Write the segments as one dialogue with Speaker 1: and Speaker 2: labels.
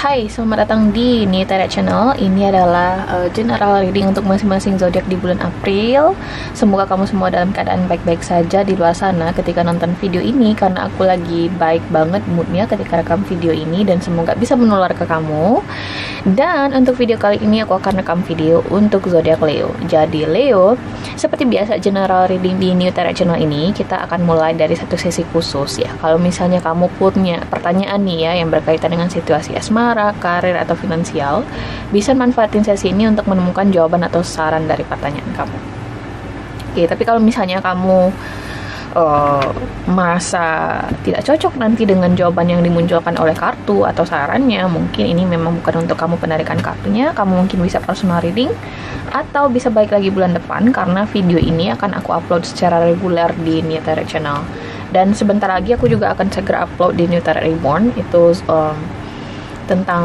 Speaker 1: Hai, selamat datang di Nitara Channel. Ini adalah general reading untuk masing-masing zodiak di bulan April. Semoga kamu semua dalam keadaan baik-baik saja di luar sana ketika nonton video ini, karena aku lagi baik banget moodnya ketika rekam video ini, dan semoga bisa menular ke kamu. Dan untuk video kali ini aku akan rekam video untuk zodiak Leo. Jadi Leo, seperti biasa general reading di Nitara Channel ini kita akan mulai dari satu sesi khusus ya. Kalau misalnya kamu punya pertanyaan nih ya yang berkaitan dengan situasi asmara, karir, atau finansial, bisa manfaatin sesi ini untuk menemukan jawaban atau saran dari pertanyaan kamu. Oke, tapi kalau misalnya kamu merasa tidak cocok nanti dengan jawaban yang dimunculkan oleh kartu atau sarannya, mungkin ini memang bukan untuk kamu penarikan kartunya, kamu mungkin bisa personal reading atau bisa balik lagi bulan depan, karena video ini akan aku upload secara reguler di Nitara Channel. Dan sebentar lagi aku juga akan segera upload di Nitara Reborn, itu tentang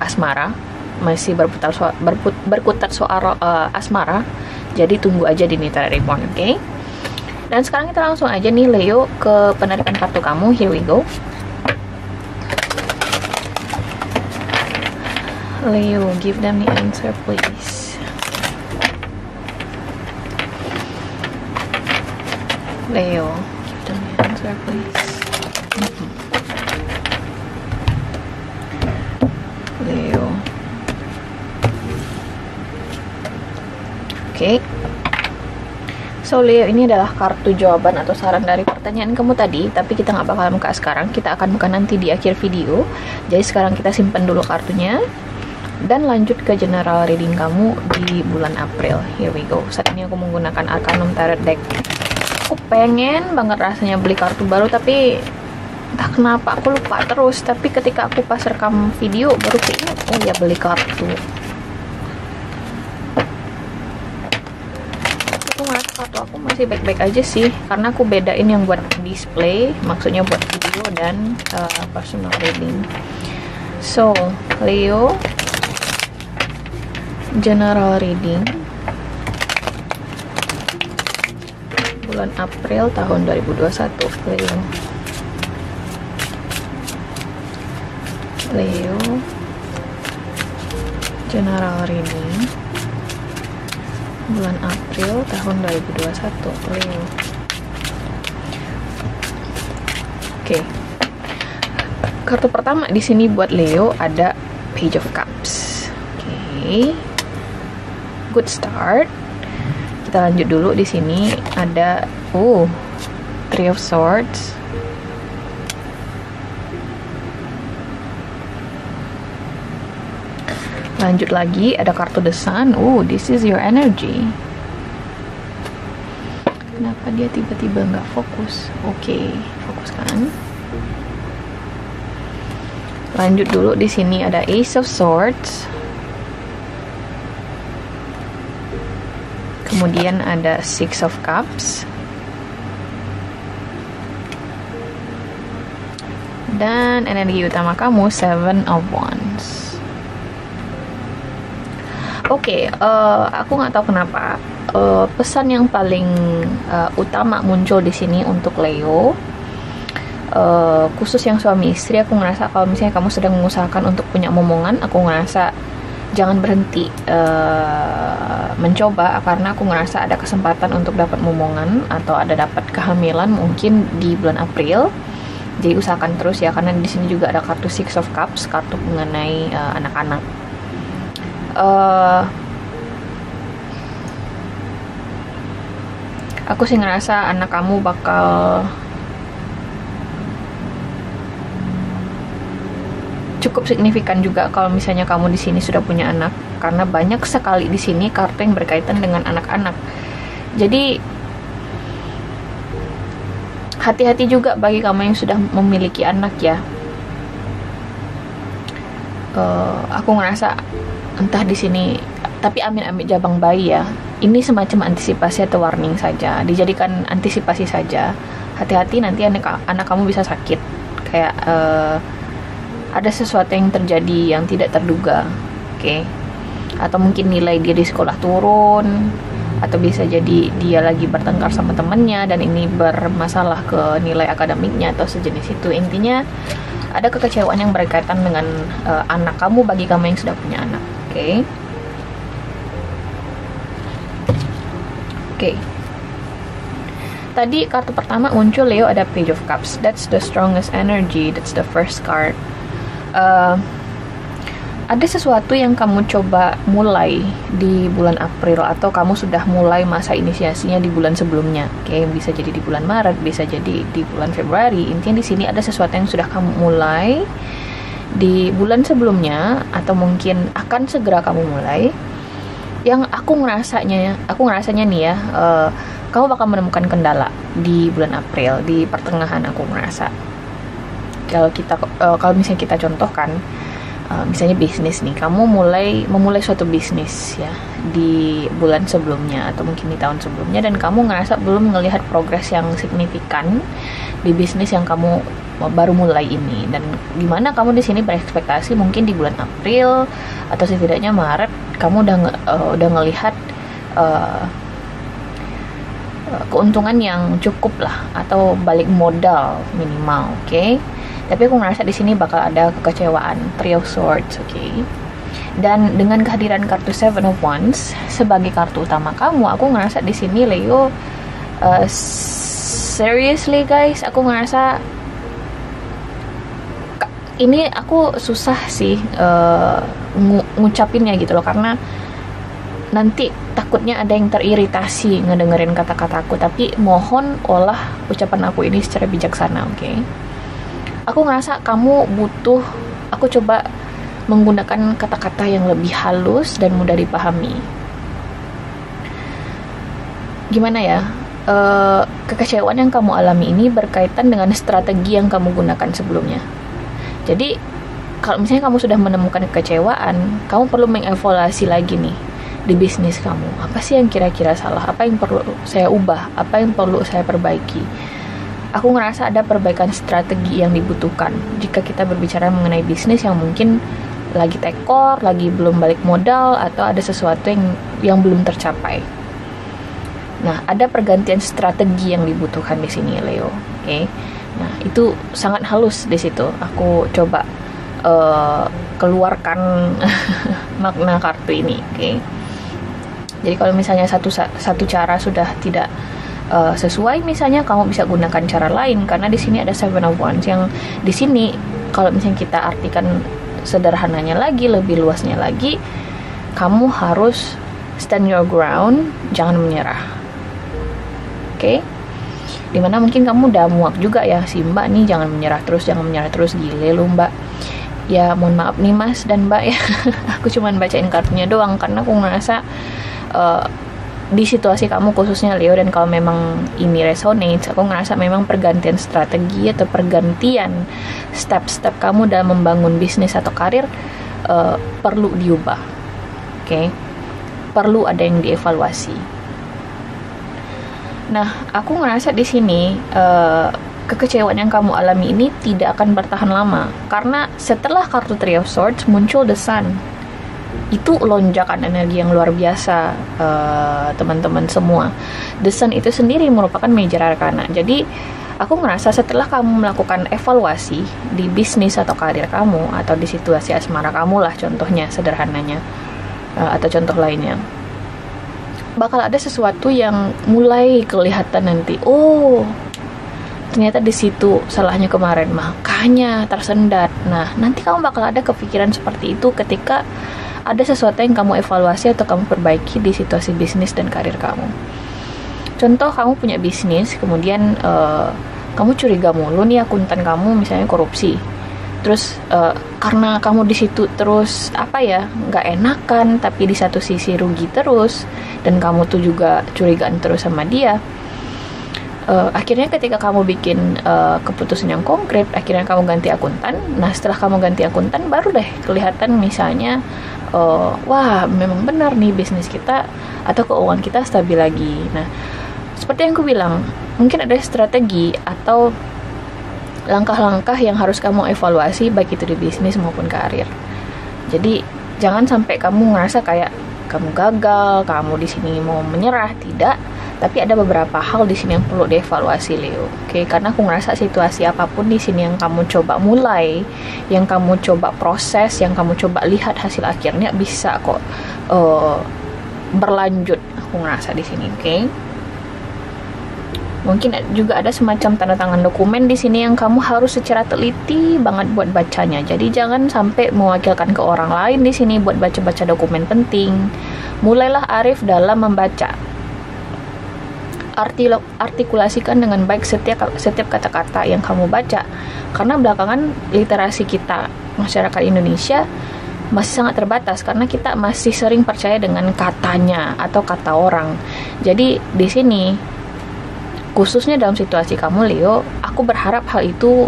Speaker 1: asmara, masih berkutat soal asmara. Jadi tunggu aja di Nitara Reborn, oke? Dan sekarang kita langsung aja nih Leo ke penarikan kartu kamu. Here we go. Leo, give them the answer please. Leo, give them the answer please. Leo. Oke. So Leo, ini adalah kartu jawaban atau saran dari pertanyaan kamu tadi, tapi kita nggak bakal buka sekarang, kita akan buka nanti di akhir video. Jadi sekarang kita simpan dulu kartunya dan lanjut ke general reading kamu di bulan April. Here we go. Saat ini aku menggunakan Arcanum Tarot Deck. Aku pengen banget rasanya beli kartu baru, tapi entah kenapa aku lupa terus. Tapi ketika aku pas rekam video baru keinget, oh ya beli kartu. Kartu aku masih baik-baik aja sih, karena aku bedain yang buat display, maksudnya buat video, dan personal reading. So Leo, general reading bulan April tahun 2021. Leo, general reading bulan April tahun 2021 Leo. Oke. Kartu pertama di sini buat Leo ada Page of Cups. Oke. Good start. Kita lanjut dulu. Di sini ada Three of Swords. Lanjut lagi, ada kartu The Sun. This is your energy. Kenapa dia tiba-tiba nggak fokus? Oke, fokuskan. Lanjut dulu, di sini ada Ace of Swords. Kemudian ada Six of Cups. Dan energi utama kamu Seven of Wands. Oke, aku nggak tahu kenapa pesan yang paling utama muncul di sini untuk Leo, khusus yang suami istri. Aku ngerasa kalau misalnya kamu sedang mengusahakan untuk punya momongan, aku ngerasa jangan berhenti mencoba, karena aku ngerasa ada kesempatan untuk dapat momongan atau ada dapat kehamilan mungkin di bulan April. Jadi usahakan terus ya, karena di sini juga ada kartu Six of Cups, kartu mengenai anak-anak. Aku sih ngerasa anak kamu bakal cukup signifikan juga kalau misalnya kamu di sini sudah punya anak, karena banyak sekali di sini kartu yang berkaitan dengan anak-anak. Jadi hati-hati juga bagi kamu yang sudah memiliki anak ya. Aku ngerasa entah di sini, tapi ambil jabang bayi ya. Ini semacam antisipasi atau warning saja, dijadikan antisipasi saja. Hati-hati nanti anak kamu bisa sakit, kayak ada sesuatu yang terjadi yang tidak terduga, oke? Atau mungkin nilai dia di sekolah turun, atau bisa jadi dia lagi bertengkar sama temennya dan ini bermasalah ke nilai akademiknya atau sejenis itu. Intinya ada kekecewaan yang berkaitan dengan anak kamu bagi kamu yang sudah punya anak. Oke. Tadi kartu pertama muncul Leo, ada Page of Cups. That's the strongest energy. That's the first card. Ada sesuatu yang kamu coba mulai di bulan April, atau kamu sudah mulai masa inisiasinya di bulan sebelumnya. Bisa jadi di bulan Maret, bisa jadi di bulan Februari. Intinya di sini ada sesuatu yang sudah kamu mulai di bulan sebelumnya, atau mungkin akan segera kamu mulai. Yang aku ngerasanya nih ya, kamu bakal menemukan kendala di bulan April, di pertengahan aku ngerasa. Kalau misalnya kita contohkan, misalnya bisnis nih, kamu memulai suatu bisnis ya di bulan sebelumnya atau mungkin di tahun sebelumnya, dan kamu ngerasa belum melihat progres yang signifikan di bisnis yang kamu baru mulai ini, dan dimana kamu di sini berekspektasi mungkin di bulan April atau setidaknya Maret kamu udah ngelihat keuntungan yang cukup lah, atau balik modal minimal. Tapi aku ngerasa di sini bakal ada kekecewaan, Three of Swords. Dan dengan kehadiran kartu Seven of Wands sebagai kartu utama kamu, aku ngerasa di sini Leo, seriously guys, aku ngerasa ini aku susah sih ngucapinnya gitu loh, karena nanti takutnya ada yang teriritasi ngedengerin kata-kataku. Tapi mohon olah ucapan aku ini secara bijaksana. Aku ngerasa kamu butuh aku coba menggunakan kata-kata yang lebih halus dan mudah dipahami. Gimana ya? Kekecewaan yang kamu alami ini berkaitan dengan strategi yang kamu gunakan sebelumnya. Jadi, kalau misalnya kamu sudah menemukan kekecewaan, kamu perlu mengevaluasi lagi nih di bisnis kamu. Apa sih yang kira-kira salah? Apa yang perlu saya ubah? Apa yang perlu saya perbaiki? Aku ngerasa ada perbaikan strategi yang dibutuhkan jika kita berbicara mengenai bisnis yang mungkin lagi tekor, lagi belum balik modal, atau ada sesuatu yang belum tercapai. Nah, ada pergantian strategi yang dibutuhkan di sini, Leo. Nah, itu sangat halus di situ. Aku coba keluarkan makna kartu ini. Jadi kalau misalnya satu cara sudah tidak sesuai, misalnya kamu bisa gunakan cara lain, karena di sini ada Seven of Wands yang di sini kalau misalnya kita artikan sederhananya lagi, lebih luasnya lagi, kamu harus stand your ground, jangan menyerah. Dimana mungkin kamu udah muak juga ya, si mbak nih, jangan menyerah terus, gile lu mbak. Ya mohon maaf nih mas dan mbak ya, aku cuman bacain kartunya doang karena aku ngerasa di situasi kamu khususnya Leo, dan kalau memang ini resonates, aku ngerasa memang pergantian strategi atau pergantian step-step kamu dalam membangun bisnis atau karir perlu diubah. Perlu ada yang dievaluasi. Nah, aku ngerasa di sini kekecewaan yang kamu alami ini tidak akan bertahan lama, karena setelah kartu Three of Swords muncul The Sun. Itu lonjakan energi yang luar biasa, teman-teman semua. The Sun itu sendiri merupakan major arcana. Jadi aku ngerasa setelah kamu melakukan evaluasi di bisnis atau karir kamu, atau di situasi asmara kamu lah contohnya sederhananya, atau contoh lainnya, bakal ada sesuatu yang mulai kelihatan nanti. Oh, ternyata di situ salahnya kemarin, makanya tersendat. Nah, nanti kamu bakal ada kepikiran seperti itu ketika ada sesuatu yang kamu evaluasi atau kamu perbaiki di situasi bisnis dan karir kamu. Contoh, kamu punya bisnis, kemudian kamu curiga mulu nih akuntan kamu misalnya korupsi. Terus karena kamu di situ terus nggak enakan, tapi di satu sisi rugi terus, dan kamu tuh juga curigaan terus sama dia. Akhirnya ketika kamu bikin keputusan yang konkret, akhirnya kamu ganti akuntan. Nah, setelah kamu ganti akuntan, baru deh kelihatan misalnya, wah memang benar nih bisnis kita atau keuangan kita stabil lagi. Nah, seperti yang aku bilang, mungkin ada strategi atau langkah-langkah yang harus kamu evaluasi, baik itu di bisnis maupun karir. Jadi jangan sampai kamu ngerasa kayak kamu gagal, kamu di sini mau menyerah. Tidak, Tapi ada beberapa hal di sini yang perlu dievaluasi, Leo. Oke, karena aku ngerasa situasi apapun di sini yang kamu coba mulai, yang kamu coba proses, yang kamu coba lihat hasil akhirnya bisa kok berlanjut. Aku ngerasa di sini, oke. Mungkin juga ada semacam tanda tangan dokumen di sini yang kamu harus secara teliti banget buat bacanya. Jadi jangan sampai mewakilkan ke orang lain di sini buat baca-baca dokumen penting. Mulailah arif dalam membaca. Artikulasikan dengan baik setiap kata-kata yang kamu baca, karena belakangan literasi kita masyarakat Indonesia masih sangat terbatas karena kita masih sering percaya dengan katanya atau kata orang. Jadi di sini khususnya dalam situasi kamu, Leo, aku berharap hal itu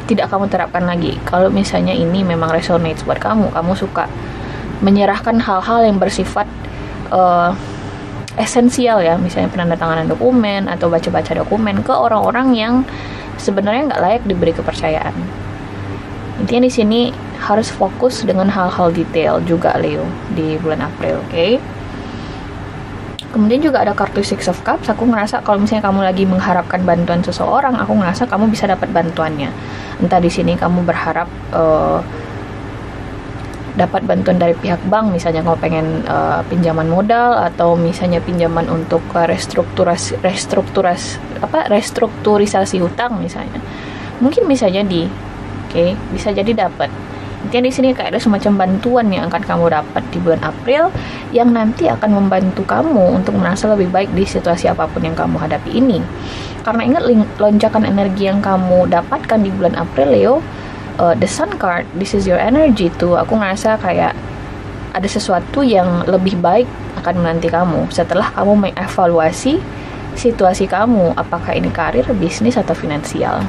Speaker 1: tidak kamu terapkan lagi. Kalau misalnya ini memang resonates buat kamu suka menyerahkan hal-hal yang bersifat esensial ya, misalnya penandatanganan dokumen atau baca-baca dokumen ke orang-orang yang sebenarnya nggak layak diberi kepercayaan. Intinya di sini harus fokus dengan hal-hal detail juga, Leo, di bulan April, oke? Kemudian juga ada kartu Six of Cups. Aku ngerasa kalau misalnya kamu lagi mengharapkan bantuan seseorang, aku ngerasa kamu bisa dapat bantuannya. Entah di sini kamu berharap dapat bantuan dari pihak bank, misalnya kamu pengen pinjaman modal atau misalnya pinjaman untuk restrukturisasi hutang misalnya. Mungkin bisa jadi, oke, bisa jadi dapat. Intinya di sini kayak ada semacam bantuan yang akan kamu dapat di bulan April yang nanti akan membantu kamu untuk merasa lebih baik di situasi apapun yang kamu hadapi ini. Karena ingat lonjakan energi yang kamu dapatkan di bulan April, Leo, the Sun card, this is your energy tuh. Aku ngerasa kayak ada sesuatu yang lebih baik akan menanti kamu setelah kamu mengevaluasi situasi kamu, apakah ini karir, bisnis, atau finansial.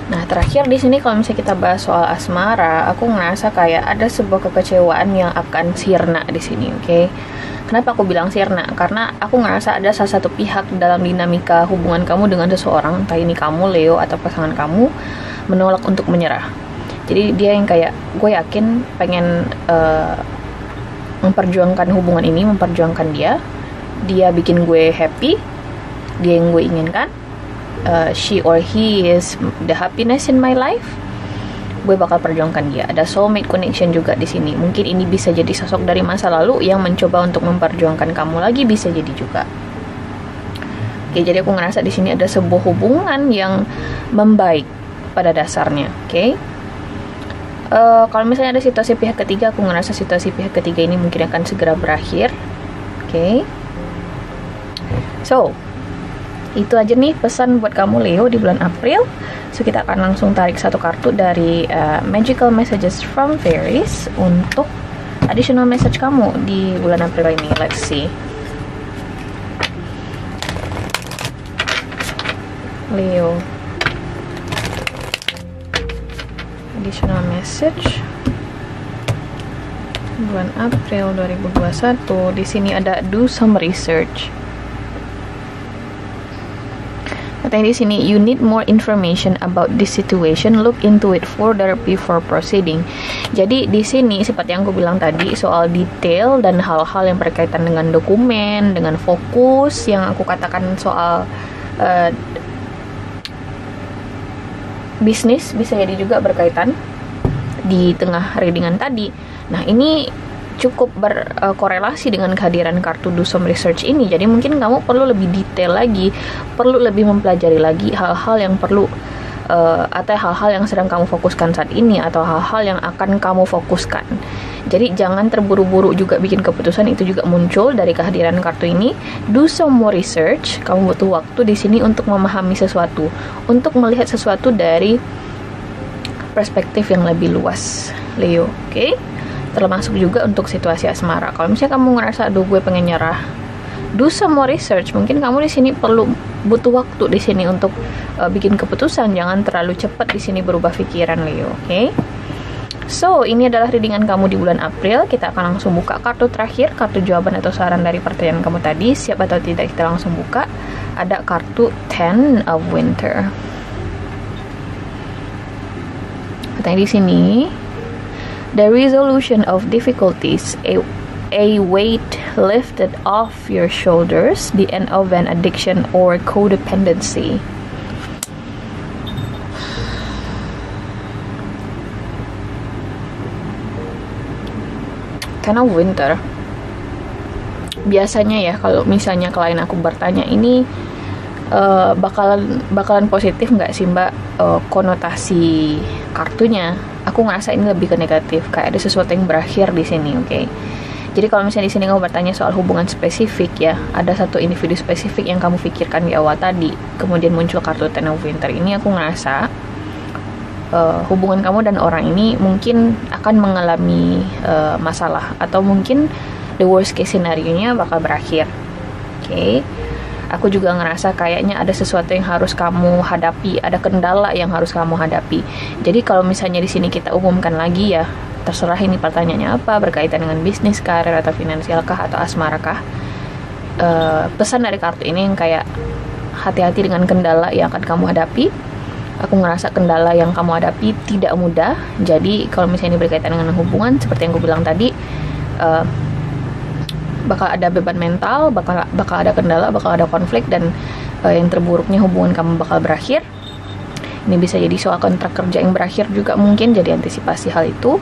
Speaker 1: Nah, terakhir di sini kalau misalnya kita bahas soal asmara, aku ngerasa kayak ada sebuah kekecewaan yang akan sirna di sini, oke? Kenapa aku bilang sirna? Karena aku ngerasa ada salah satu pihak dalam dinamika hubungan kamu dengan seseorang, entah ini kamu, Leo, atau pasangan kamu, menolak untuk menyerah. Jadi dia yang kayak, gue yakin pengen memperjuangkan hubungan ini, memperjuangkan dia bikin gue happy, dia yang gue inginkan, she or he is the happiness in my life, gue bakal perjuangkan dia. Ada soulmate connection juga di sini. Mungkin ini bisa jadi sosok dari masa lalu yang mencoba untuk memperjuangkan kamu lagi, bisa jadi juga. Oke, jadi aku ngerasa di sini ada sebuah hubungan yang membaik pada dasarnya, oke? Kalau misalnya ada situasi pihak ketiga, aku ngerasa situasi pihak ketiga ini mungkin akan segera berakhir, oke? So, itu aja nih pesan buat kamu, Leo, di bulan April. So, kita akan langsung tarik satu kartu dari Magical Messages from Fairies untuk additional message kamu di bulan April ini. Let's see. Leo, additional message bulan April 2021. Di sini ada do some research. Katanya di sini, you need more information about this situation, look into it further before proceeding. Jadi di sini seperti yang aku bilang tadi soal detail dan hal-hal yang berkaitan dengan dokumen, dengan fokus, yang aku katakan soal bisnis bisa jadi juga berkaitan di tengah readingan tadi. Nah, ini cukup berkorelasi dengan kehadiran kartu do some research ini. Jadi mungkin kamu perlu lebih detail lagi, perlu lebih mempelajari lagi hal-hal yang perlu atau hal-hal yang sedang kamu fokuskan saat ini, atau hal-hal yang akan kamu fokuskan. Jadi jangan terburu-buru juga bikin keputusan. Itu juga muncul dari kehadiran kartu ini. Do some more research. Kamu butuh waktu di sini untuk memahami sesuatu, untuk melihat sesuatu dari perspektif yang lebih luas, Leo. Oke? Termasuk juga untuk situasi asmara. Kalau misalnya kamu ngerasa, aduh gue pengen nyerah, do some more research. Mungkin kamu di sini butuh waktu di sini untuk bikin keputusan. Jangan terlalu cepat di sini berubah pikiran, Leo. Oke? So, ini adalah readingan kamu di bulan April. Kita akan langsung buka kartu terakhir, kartu jawaban atau saran dari pertanyaan kamu tadi. Siap atau tidak, kita langsung buka. Ada kartu Ten of Winter. Katanya di sini, the resolution of difficulties, a weight lifted off your shoulders, the end of an addiction or codependency. Ten of Winter. Biasanya ya kalau misalnya klien aku bertanya ini bakalan positif nggak sih mbak, konotasi kartunya, aku ngerasa ini lebih ke negatif, kayak ada sesuatu yang berakhir di sini. Oke. Jadi kalau misalnya di sini kamu bertanya soal hubungan spesifik ya, ada satu individu spesifik yang kamu pikirkan di awal tadi, kemudian muncul kartu Ten of Winter ini, aku ngerasa hubungan kamu dan orang ini mungkin akan mengalami masalah, atau mungkin the worst case scenario-nya bakal berakhir. Oke. Aku juga ngerasa kayaknya ada sesuatu yang harus kamu hadapi, ada kendala yang harus kamu hadapi. Jadi kalau misalnya di sini kita umumkan lagi ya, terserah ini pertanyaannya apa, berkaitan dengan bisnis, karir, atau finansial kah, atau asmara kah. Pesan dari kartu ini yang kayak hati-hati dengan kendala yang akan kamu hadapi. Aku ngerasa kendala yang kamu hadapi tidak mudah. Jadi kalau misalnya ini berkaitan dengan hubungan, seperti yang aku bilang tadi, bakal ada beban mental, bakal ada kendala, bakal ada konflik, dan yang terburuknya hubungan kamu bakal berakhir. Ini bisa jadi soal kontrak kerja yang berakhir juga mungkin, jadi antisipasi hal itu.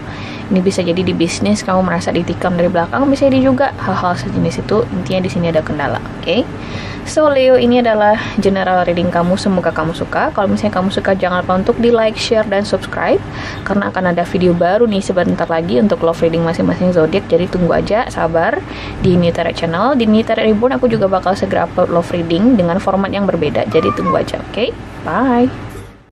Speaker 1: Ini bisa jadi di bisnis kamu merasa ditikam dari belakang, bisa jadi juga hal-hal sejenis itu. Intinya di sini ada kendala. Oke. So Leo, ini adalah general reading kamu, semoga kamu suka. Kalau misalnya kamu suka, jangan lupa untuk di like, share, dan subscribe, karena akan ada video baru nih sebentar lagi untuk love reading masing-masing zodiak. Jadi tunggu aja, sabar di New Tarot Channel. Di New Tarot Reborn aku juga bakal segera upload love reading dengan format yang berbeda, jadi tunggu aja. Oke. Bye.